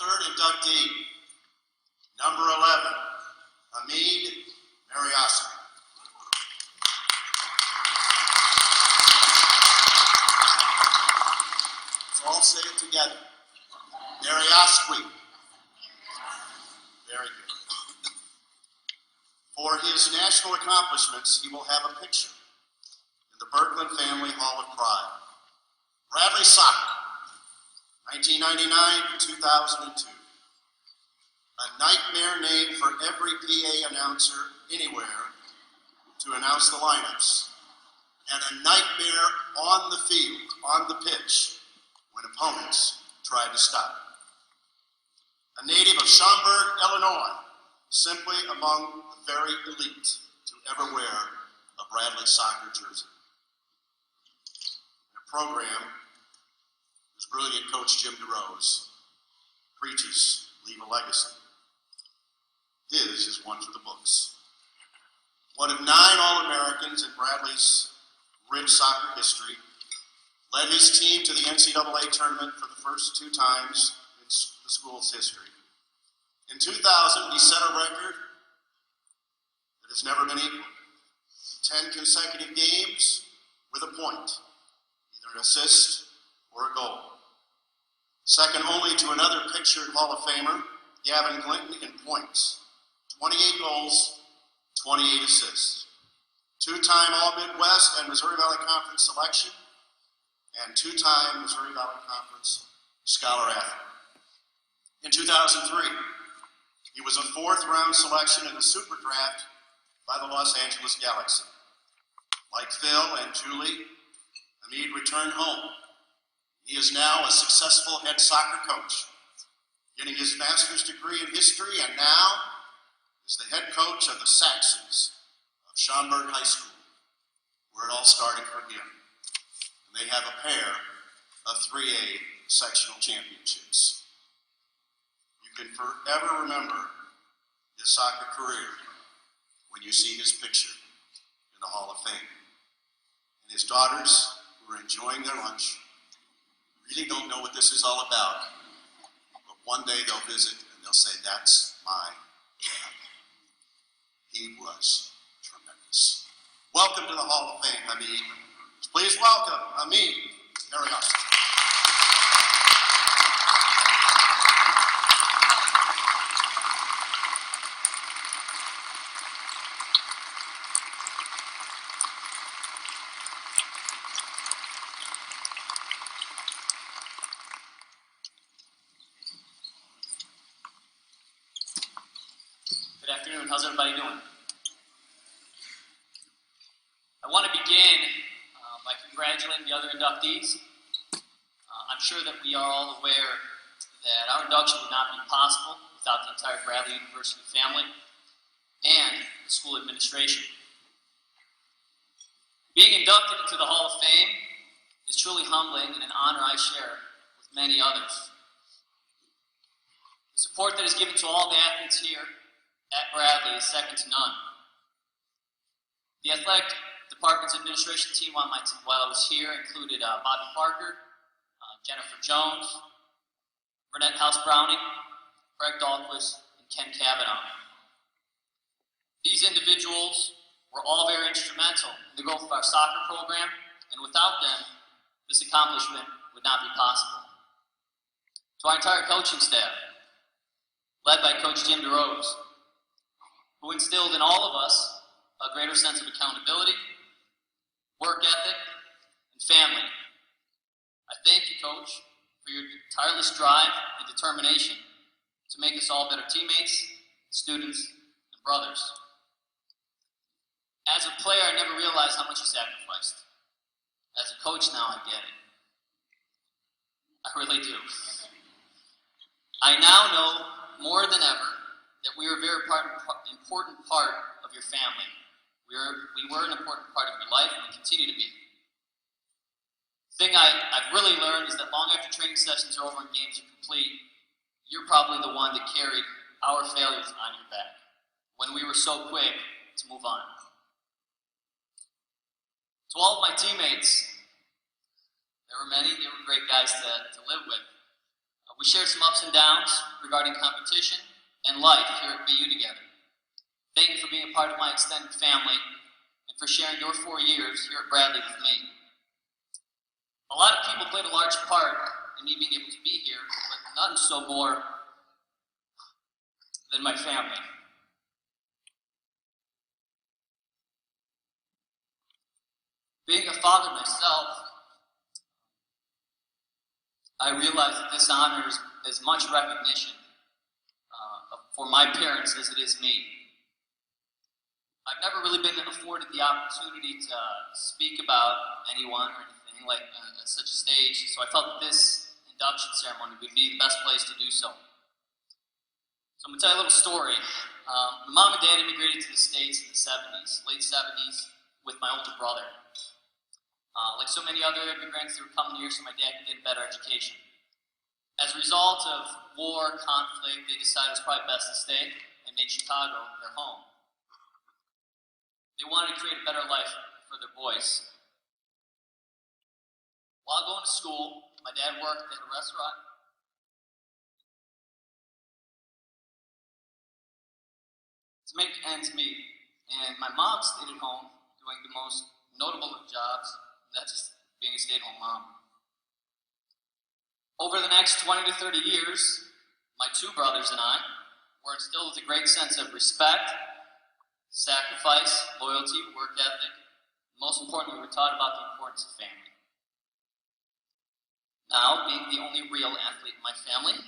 third inductee, number 11, Hamid Mehreioskouei. So all say it together. Mehreioskouei. Very good. For his national accomplishments, he will have a picture in the Berkland Family Hall of Pride. Bradley Soccer, 1999 to 2002. A nightmare name for every PA announcer anywhere to announce the lineups, and a nightmare on the field, on the pitch, when opponents tried to stop it. A native of Schaumburg, Illinois, simply among the very elite to ever wear a Bradley Soccer jersey. In a program whose brilliant coach Jim DeRose preaches leave a legacy. His is one for the books. One of 9 All-Americans in Bradley's rich soccer history, led his team to the NCAA tournament for the first 2 times in the school's history. In 2000, he set a record that has never been equaled. 10 consecutive games with a point, either an assist or a goal. Second only to another pictured Hall of Famer, Gavin Clinton, in points. 28 goals, 28 assists. 2-time All-Midwest and Missouri Valley Conference selection, and 2-time Missouri Valley Conference Scholar Athlete. In 2003, he was a 4th-round selection in the Super Draft by the Los Angeles Galaxy. Like Phil and Julie, Hamid returned home. He is now a successful head soccer coach, getting his master's degree in history, and now is the head coach of the Saxons of Schaumburg High School, where it all started for him. And they have a pair of 3A sectional championships. You can forever remember his soccer career when you see his picture in the Hall of Fame. And his daughters, who are enjoying their lunch, really don't know what this is all about, but one day they'll visit and they'll say, "That's my dad. He was tremendous." Welcome to the Hall of Fame, Hamid. Please welcome Hamid Mehreioskouei. Good afternoon. How's everybody doing? I want to begin by congratulating the other inductees. I'm sure that we are all aware that our induction would not be possible without the entire Bradley University family and the school administration. Being inducted into the Hall of Fame is truly humbling and an honor I share with many others. The support that is given to all the athletes here at Bradley is second to none. The athletic department's administration team while I was here included Bobby Parker, Jennifer Jones, Burnett House Browning, Craig Dahlquist, and Ken Kavanaugh. These individuals were all very instrumental in the growth of our soccer program, and without them, this accomplishment would not be possible. To our entire coaching staff, led by Coach Jim DeRose, who instilled in all of us a greater sense of accountability, work ethic, and family. I thank you, Coach, for your tireless drive and determination to make us all better teammates, students, and brothers. As a player, I never realized how much you sacrificed. As a coach now, I get it. I really do. I now know more than ever that we are a very important part of your family. We were an important part of your life, and we continue to be. The thing I've really learned is that long after training sessions are over and games are complete, you're probably the one that carried our failures on your back when we were so quick to move on. To all of my teammates, there were many, they were great guys to live with. We shared some ups and downs regarding competition and life here at BU together. Thank you for being a part of my extended family and for sharing your 4 years here at Bradley with me. A lot of people played a large part in me being able to be here, but none so more than my family. Being a father myself, I realize that this honor is as much recognition for my parents as it is me. I've never really been afforded the opportunity to speak about anyone or anything like at such a stage, so I felt that this induction ceremony would be the best place to do so. So I'm going to tell you a little story. My mom and dad immigrated to the States in the 70s, late 70s, with my older brother. Like so many other immigrants, they were coming here so my dad could get a better education. As a result of war, conflict, they decided it was probably best to stay and make Chicago their home. They wanted to create a better life for their boys. While going to school, my dad worked at a restaurant. To make ends meet, and my mom stayed at home doing the most notable of jobs, that's just being a stay-at-home mom. Over the next 20 to 30 years, my 2 brothers and I were instilled with a great sense of respect, sacrifice, loyalty, work ethic. Most importantly, we were taught about the importance of family. Now, being the only real athlete in my family,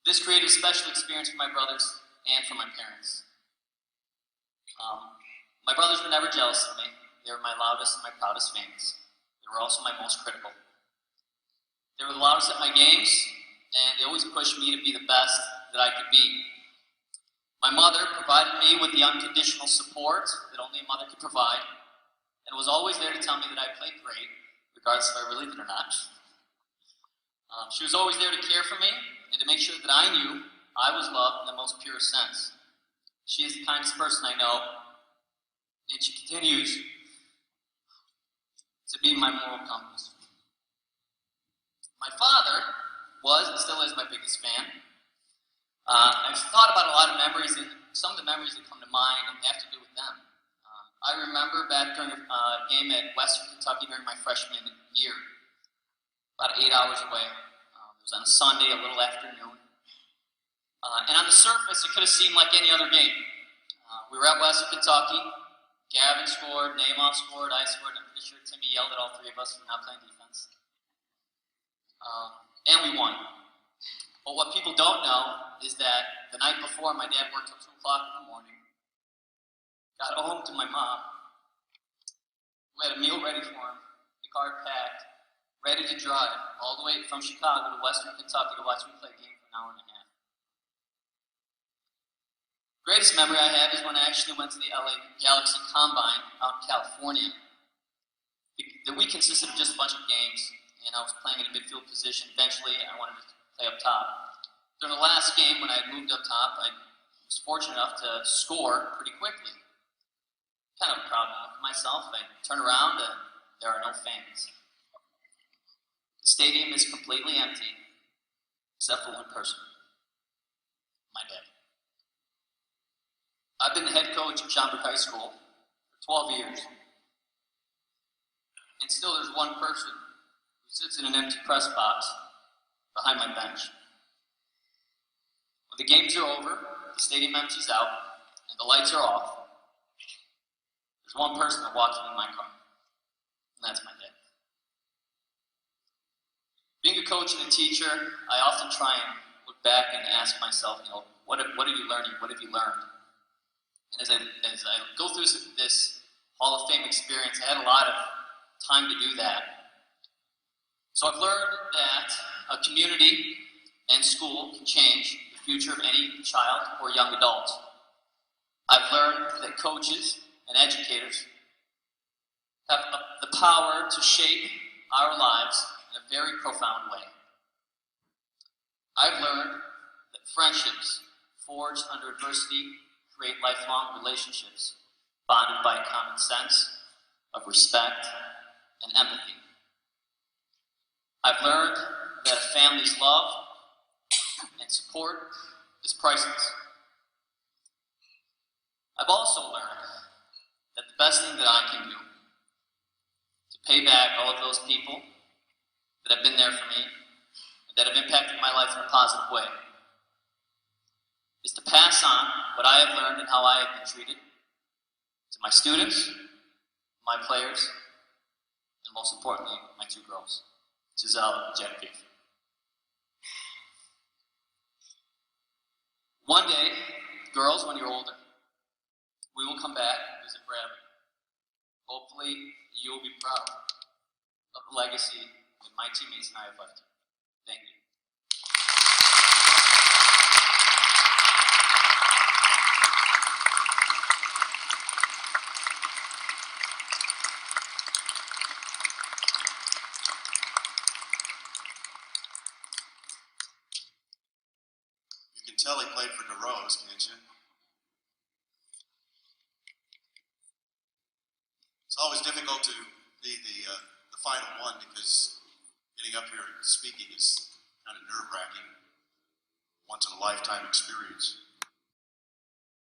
this created a special experience for my brothers and for my parents. My brothers were never jealous of me. They were my loudest and my proudest fans. They were also my most critical. They were the loudest at my games, and they always pushed me to be the best that I could be. My mother provided me with the unconditional support that only a mother could provide, and was always there to tell me that I played great, regardless if I believed it or not. She was always there to care for me and to make sure that I knew I was loved in the most pure sense. She is the kindest person I know, and she continues to be my moral compass. My father was and still is my biggest fan. I've thought about a lot of memories, and some of the memories that come to mind have to do with them. I remember back during a game at Western Kentucky during my freshman year, about 8 hours away. It was on a Sunday, a little afternoon. And on the surface, it could have seemed like any other game. We were at Western Kentucky. Gavin scored, Nahimov scored, I scored, and I'm pretty sure Timmy yelled at all 3 of us for not playing defense. And we won. But what people don't know is that the night before, my dad worked till 2 o'clock in the morning, got home to my mom. We had a meal ready for him, the car packed, ready to drive all the way from Chicago to Western Kentucky to watch me play a game for an hour and a half. Greatest memory I have is when I actually went to the LA Galaxy Combine out in California. The week consisted of just a bunch of games, and I was playing in a midfield position. Eventually, I wanted to play up top. During the last game, when I had moved up top, I was fortunate enough to score pretty quickly. Kind of proud of myself. I turn around, and there are no fans. The stadium is completely empty, except for one person, my dad. I've been the head coach at Schaumburg High School for 12 years. And still there's one person who sits in an empty press box behind my bench. When the games are over, the stadium empties out, and the lights are off, there's one person that walks into my car, and that's my dad. Being a coach and a teacher, I often try and look back and ask myself, what are you learning? What have you learned? And as I go through this Hall of Fame experience, I had a lot of time to do that. So I've learned that a community and school can change the future of any child or young adult. I've learned that coaches and educators have the power to shape our lives in a very profound way. I've learned that friendships forged under adversity create lifelong relationships bonded by a common sense of respect and empathy. I've learned that a family's love and support is priceless. I've also learned that the best thing that I can do to pay back all of those people that have been there for me and that have impacted my life in a positive way is to pass on what I have learned and how I have been treated to my students, my players, and most importantly, my two girls, Giselle and Genevieve. One day, girls, when you're older, we will come back and visit Bradley. Hopefully, you will be proud of the legacy that my teammates and I have left. Thank you. You can tell he played for DeRose, can't you? It's always difficult to be the final one because getting up here and speaking is kind of nerve-wracking, once-in-a-lifetime experience.